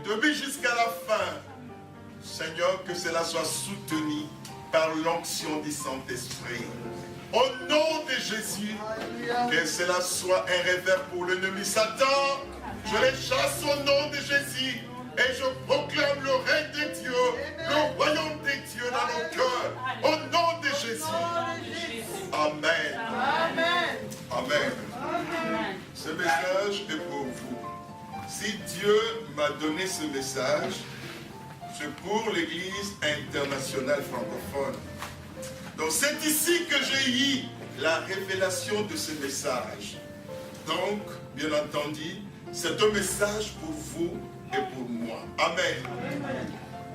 début jusqu'à la fin. Seigneur, que cela soit soutenu par l'onction du Saint-Esprit. Au nom de Jésus, que cela soit un revers pour l'ennemi Satan. Je les chasse au nom de Jésus et je proclame le règne de Dieu, le royaume de Dieu dans nos cœurs. Au nom de Jésus. Amen. Amen. Amen. Ce message est pour vous. Si Dieu m'a donné ce message, c'est pour l'Église internationale francophone. Donc c'est ici que j'ai eu la révélation de ce message. Donc, bien entendu, c'est un message pour vous et pour moi. Amen.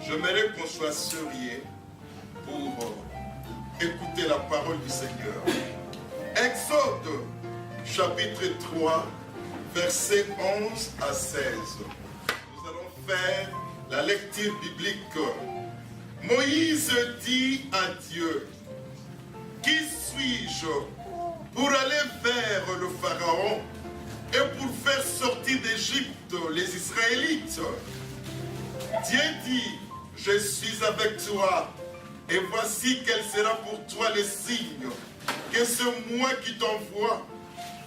J'aimerais qu'on soit sérieux pour écouter la parole du Seigneur. Exode, chapitre 3, versets 11 à 16. Nous allons faire la lecture biblique. Moïse dit à Dieu, « Qui suis-je pour aller vers le Pharaon et pour faire sortir d'Égypte les Israélites ?» Dieu dit, « Je suis avec toi, et voici quel sera pour toi le signe, que c'est moi qui t'envoie.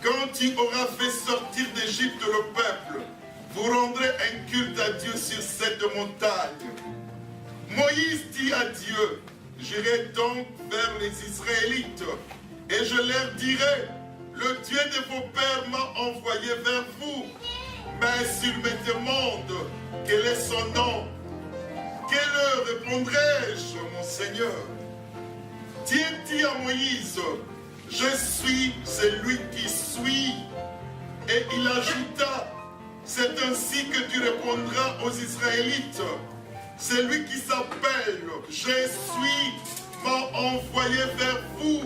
Quand tu auras fait sortir d'Égypte le peuple, vous rendrez un culte à Dieu sur cette montagne. » Moïse dit à Dieu, « J'irai donc vers les Israélites, et je leur dirai, le Dieu de vos pères m'a envoyé vers vous. Mais s'ils me demandent quel est son nom, que leur répondrai-je, mon Seigneur? » Dieu dit à Moïse, « Je suis celui qui suis. » Et il ajouta, « C'est ainsi que tu répondras aux Israélites. Celui qui s'appelle « Je suis » m'a envoyé vers vous. »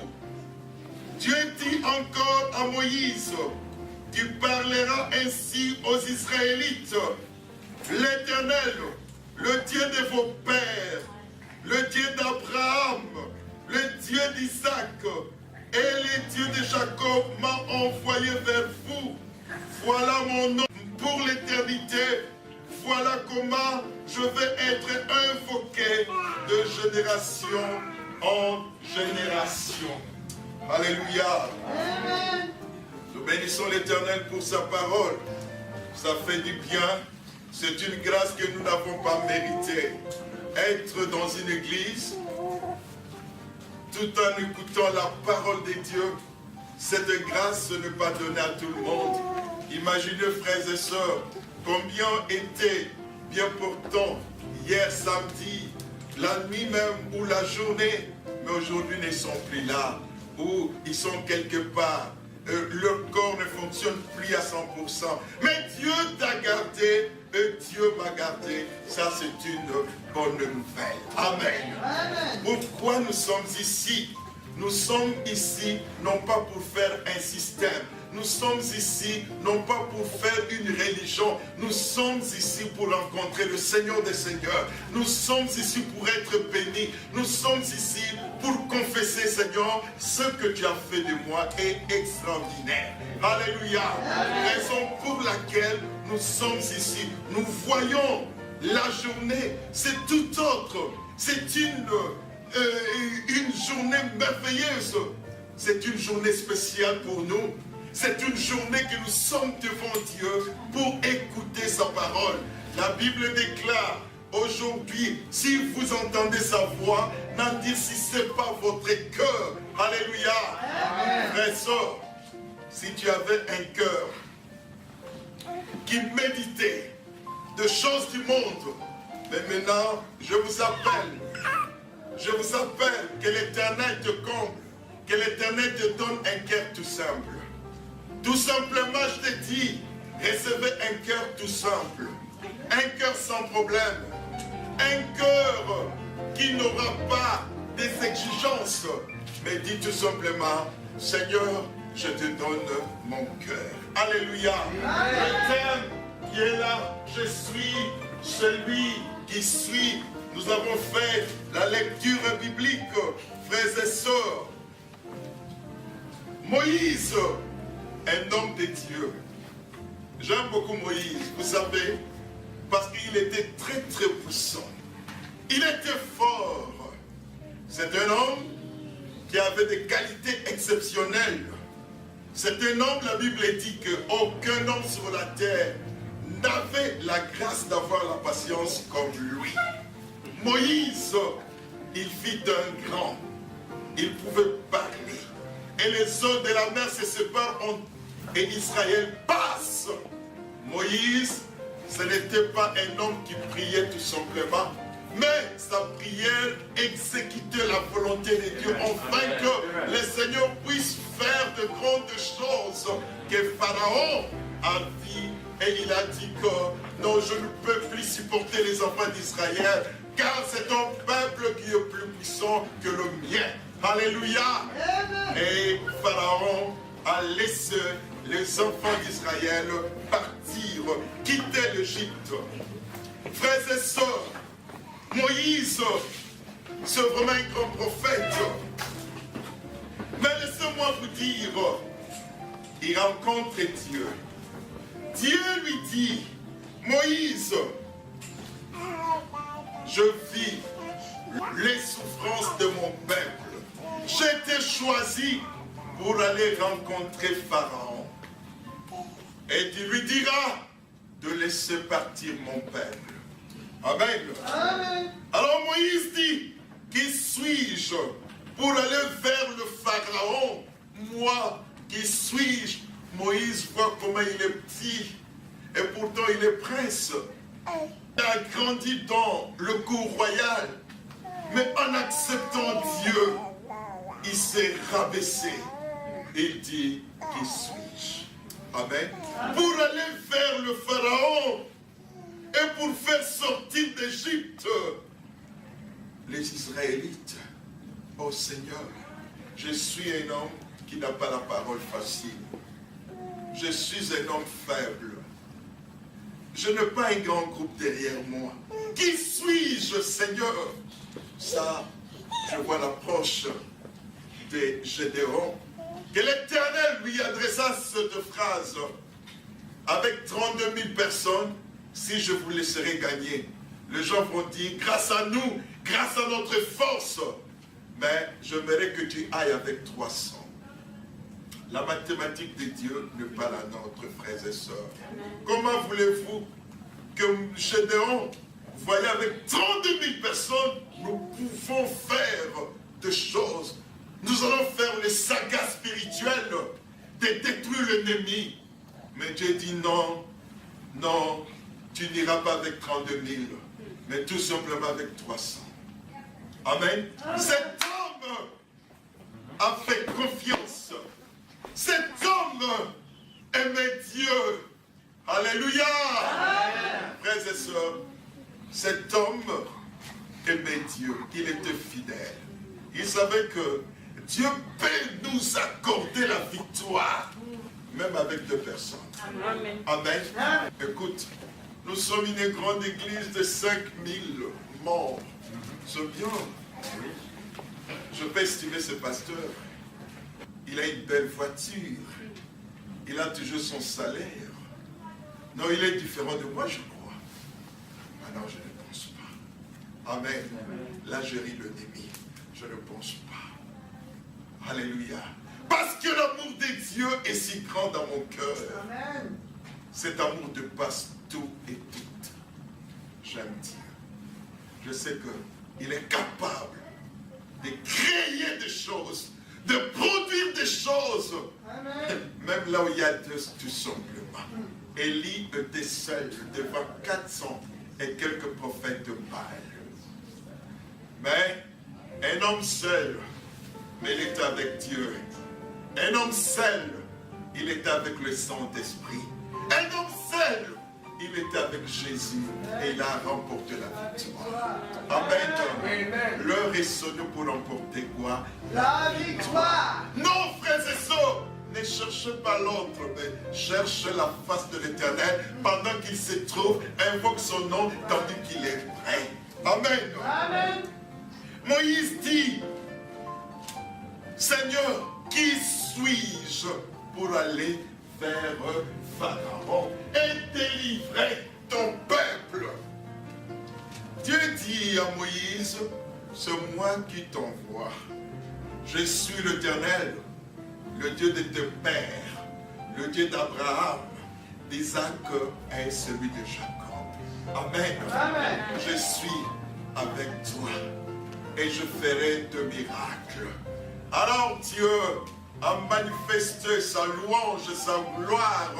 Dieu dit encore à Moïse, « Tu parleras ainsi aux Israélites. L'Éternel, le Dieu de vos pères, le Dieu d'Abraham, le Dieu d'Isaac et le Dieu de Jacob m'a envoyé vers vous. Voilà mon nom pour l'éternité. Voilà comment je vais être invoqué de génération en génération. » Alléluia. Amen. Nous bénissons l'Éternel pour sa parole. Ça fait du bien. C'est une grâce que nous n'avons pas méritée. Être dans une église, tout en écoutant la parole de Dieu, cette grâce n'est pas donnée à tout le monde. Imaginez, frères et sœurs, combien étaient bien portants hier samedi, la nuit même ou la journée, mais aujourd'hui ne sont plus là, ou ils sont quelque part. Leur corps ne fonctionne plus à 100%. Mais Dieu t'a gardé et Dieu m'a gardé. Ça, c'est une bonne nouvelle. Amen. Amen. Pourquoi nous sommes ici? Nous sommes ici non pas pour faire un système. Nous sommes ici non pas pour faire une religion. Nous sommes ici pour rencontrer le Seigneur des Seigneurs. Nous sommes ici pour être bénis. Nous sommes ici pour confesser, Seigneur, ce que tu as fait de moi est extraordinaire. Alléluia. Raison pour laquelle nous sommes ici. Nous voyons la journée, c'est tout autre. C'est une journée merveilleuse. C'est une journée spéciale pour nous. C'est une journée que nous sommes devant Dieu pour écouter sa parole. La Bible déclare aujourd'hui, si vous entendez sa voix, n'en dire si ce n'est pas votre cœur. Alléluia. Frère et sœur, si tu avais un cœur qui méditait de choses du monde, mais maintenant, je vous appelle que l'Éternel te comble, que l'Éternel te donne un cœur tout simple. Tout simplement, je te dis, recevez un cœur tout simple, un cœur sans problème, un cœur qui n'aura pas des exigences, mais dis tout simplement, Seigneur, je te donne mon cœur. Alléluia. Le thème qui est là, je suis celui qui suis. Nous avons fait la lecture biblique, frères et sœurs. Moïse, un homme de Dieu. J'aime beaucoup Moïse. Vous savez, parce qu'il était très très puissant. Il était fort. C'est un homme qui avait des qualités exceptionnelles. C'est un homme, la Bible dit qu'aucun homme sur la terre n'avait la grâce d'avoir la patience comme lui. Moïse, il fit un grand. Il pouvait parler. Et les eaux de la mer se séparent et Israël passe. Moïse, ce n'était pas un homme qui priait tout simplement, mais sa prière exécutait la volonté de Dieu, afin que le Seigneur puisse faire de grandes choses que Pharaon a dit. Et il a dit que non, je ne peux plus supporter les enfants d'Israël, car c'est un peuple qui est plus puissant que le mien. Alléluia. Et Pharaon a laissé les enfants d'Israël partir, quitter l'Égypte. Frères et sœurs, Moïse, c'est vraiment un grand prophète. Mais laissez-moi vous dire, il rencontre Dieu. Dieu lui dit, Moïse, je vis les souffrances de mon peuple. J'ai été choisi pour aller rencontrer Pharaon. Et tu lui diras de laisser partir mon peuple. Amen. Amen. Alors Moïse dit, qui suis-je pour aller vers le Pharaon? Moi, qui suis-je? Moïse voit comment il est petit et pourtant il est prince. Il a grandi dans le cour royal, mais en acceptant Dieu, il s'est rabaissé. Il dit, qui suis-je? Amen. Pour aller vers le Pharaon et pour faire sortir d'Égypte les Israélites. Oh Seigneur, je suis un homme qui n'a pas la parole facile. Je suis un homme faible. Je n'ai pas un grand groupe derrière moi. Qui suis-je, Seigneur? Ça, je vois l'approche de Gédéon. Que l'Éternel lui adressa cette phrase. Avec 32 000 personnes, si je vous laisserai gagner, les gens vont dire, grâce à nous, grâce à notre force. Mais j'aimerais que tu ailles avec 300. La mathématique de Dieu n'est pas la nôtre, frères et sœurs. Comment voulez-vous que Gédéon, vous voyez, avec 32 000 personnes, nous pouvons faire des choses. Nous allons faire les sagas spirituels de détruire l'ennemi. Mais Dieu dit non, non, tu n'iras pas avec 32 000, mais tout simplement avec 300. Amen. Cet homme a fait confiance. Cet homme aimait Dieu. Alléluia. Frères et sœurs, cet homme aimait Dieu. Il était fidèle. Il savait que Dieu peut nous accorder la victoire, même avec 2 personnes. Amen. Amen. Écoute, nous sommes une grande église de 5000 membres. C'est bien. Je peux estimer ce pasteur. Il a une belle voiture. Il a toujours son salaire. Non, il est différent de moi, je crois. Ah non, je ne pense pas. Amen. Là, je ris le demi. Je ne pense pas. Alléluia. Parce que l'amour de Dieu est si grand dans mon cœur. Amen. Cet amour dépasse tout et tout. J'aime Dieu. Je sais qu'il est capable de créer des choses, de produire des choses. Amen. Même là où il y a deux, tout simplement. Élie était seul devant 400 et quelques prophètes de Baal. Mais un homme seul, mais il était avec Dieu. Un homme seul, il était avec le Saint-Esprit. Un homme seul, il était avec Jésus et il a remporté la victoire. Amen. L'heure est sonnée pour remporter quoi? La victoire. Non, frères et sœurs, ne cherchez pas l'autre, mais cherchez la face de l'Éternel pendant qu'il se trouve, invoque son nom tandis qu'il est prêt. Amen. Amen. Moïse dit, Seigneur, qui suis-je pour aller vers Pharaon et délivrer ton peuple? Moïse, c'est moi qui t'envoie. Je suis l'Éternel, le Dieu de tes pères, le Dieu d'Abraham, d'Isaac et celui de Jacob. Amen. Amen. Je suis avec toi et je ferai de miracles. Alors Dieu a manifesté sa louange, sa gloire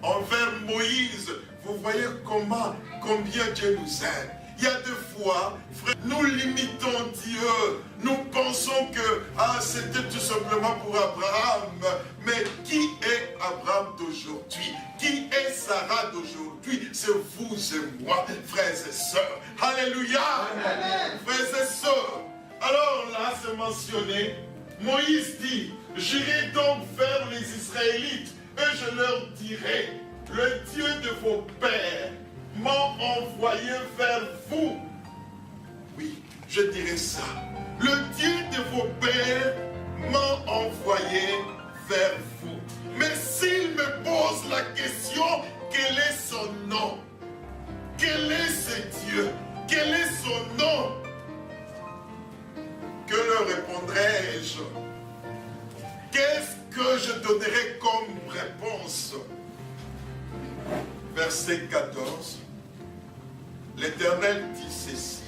envers Moïse. Vous voyez combien Dieu nous aime. Il y a des fois, frère, nous limitons Dieu. Nous pensons que c'était tout simplement pour Abraham. Mais qui est Abraham d'aujourd'hui? Qui est Sarah d'aujourd'hui? C'est vous et moi, frères et sœurs. Alléluia. Amen. Frères et sœurs. Alors là, c'est mentionné. Moïse dit, j'irai donc vers les Israélites et je leur dirai, le Dieu de vos pères m'a envoyé vers vous. Oui, je dirais ça. Le Dieu de vos pères m'a envoyé vers vous. Mais s'il me pose la question, quel est son nom? Quel est ce Dieu? Quel est son nom? Que leur répondrai-je? Qu'est-ce que je donnerai comme réponse? Verset 14. L'Éternel dit ceci.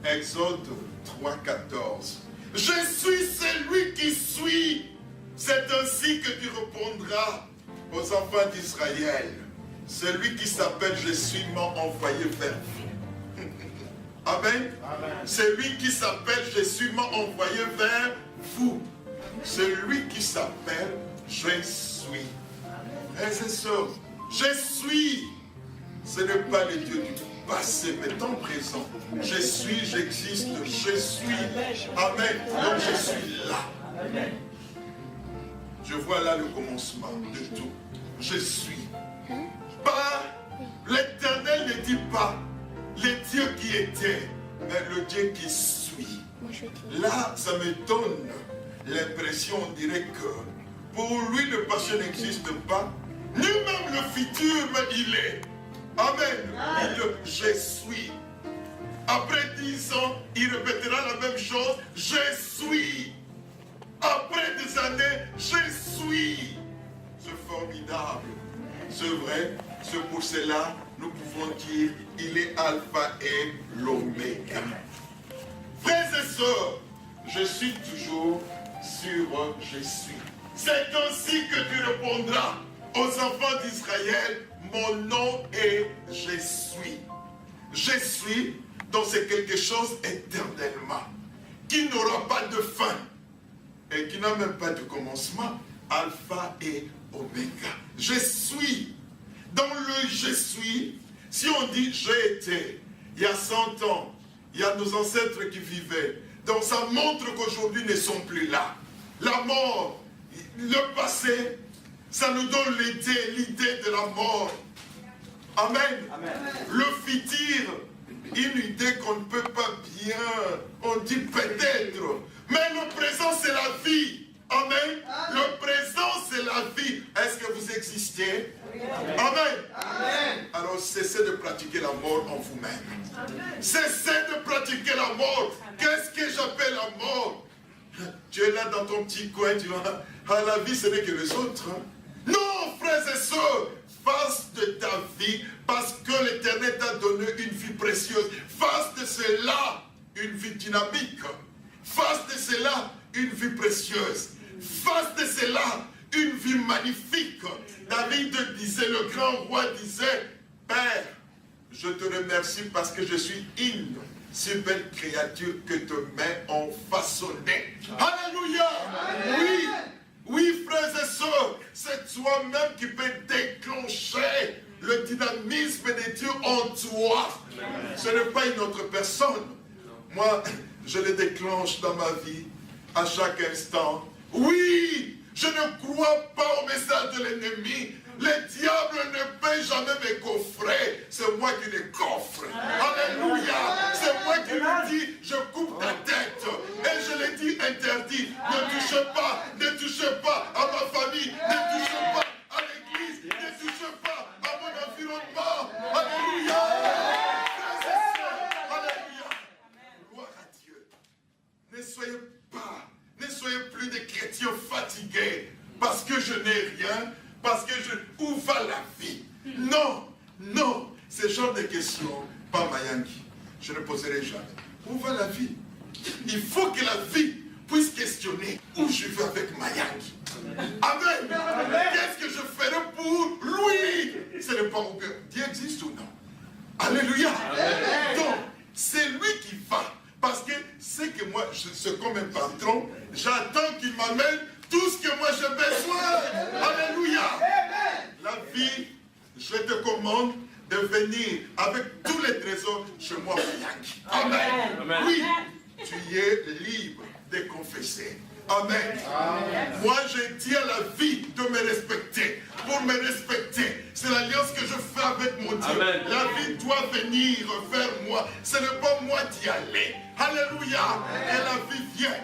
Exode 3, 14. Je suis celui qui suis. C'est ainsi que tu répondras aux enfants d'Israël. Celui qui s'appelle Je suis m'a envoyé vers vous. Amen. Amen. Celui qui s'appelle Je suis m'a envoyé vers vous. Celui qui s'appelle Je suis. Frères et sœurs, je suis. Ce n'est pas le Dieu du passé, mais temps présent. Je suis, j'existe, je suis. Amen. Donc je suis là. Je vois là le commencement de tout. Je suis. Pas, l'Éternel ne dit pas le Dieu qui était, mais le Dieu qui suit. Là, ça me donne l'impression, on dirait que pour lui le passé n'existe pas, ni même le futur, mais il est. Amen. Je suis. Après 10 ans, il répétera la même chose. Je suis. Après des années, je suis. C'est formidable. C'est vrai. C'est pour cela nous pouvons dire il est alpha et l'oméga. Frères et sœurs, je suis toujours sur je suis. C'est ainsi que tu répondras aux enfants d'Israël. Mon nom est je suis. Je suis, donc c'est quelque chose éternellement, qui n'aura pas de fin et qui n'a même pas de commencement. Alpha et Oméga. Je suis. Dans le je suis, si on dit j'ai été, il y a 100 ans, il y a nos ancêtres qui vivaient. Donc ça montre qu'aujourd'hui ne sont plus là. La mort, le passé, ça nous donne l'idée de la mort. Amen. Amen. Le futur, une idée qu'on ne peut pas bien, on dit peut-être. Mais le présent, c'est la vie. Amen. Amen. Le présent, c'est la vie. Est-ce que vous existez? Amen. Amen. Amen. Alors cessez de pratiquer la mort en vous-même. Cessez de pratiquer la mort. Qu'est-ce que j'appelle la mort? Tu es là dans ton petit coin, tu vois. Ah, la vie, ce n'est que les autres. Hein? Non, frères et sœurs, fasse de ta vie, parce que l'Éternel t'a donné une vie précieuse. Fasse de cela une vie dynamique. Fasse de cela une vie précieuse. Fasse de cela une vie magnifique. David disait, le grand roi disait, Père, je te remercie parce que je suis une si belle créature que tes mains ont façonnée. Alléluia. Oui. Oui, frères et sœurs, c'est toi-même qui peux déclencher le dynamisme de Dieu en toi. Ce n'est pas une autre personne. Moi, je le déclenche dans ma vie à chaque instant. Oui, je ne crois pas au message de l'ennemi. Le diable ne peut jamais me coffrer. C'est moi qui le coffre. Alléluia. C'est moi qui lui dis, je coupe ta tête. Et je lui dis interdit. Ne touchez pas à ma famille. Ne touchez pas à l'église. Ne touchez pas à mon environnement. Alléluia. Alléluia. Parce que où va la vie? Non, non, ce genre de questions, pas Mayangi. Je ne poserai jamais. Où va la vie? Il faut que la vie puisse questionner où je vais avec Mayangi. Amen. Qu'est-ce que je ferai pour lui? Ce n'est pas où Dieu existe ou non. Alléluia. Donc, c'est lui qui va. Parce que c'est que moi, c'est comme un patron, j'attends qu'il m'amène tout ce que moi j'ai besoin. Alléluia. La vie, je te commande de venir avec tous les trésors chez moi. Amen. Oui, tu es libre de confesser. Amen. Moi, je tiens la vie de me respecter. Pour me respecter, c'est l'alliance que je fais avec mon Dieu. Amen. La vie doit venir vers moi. Ce n'est pas moi d'y aller. Alléluia. Et la vie vient.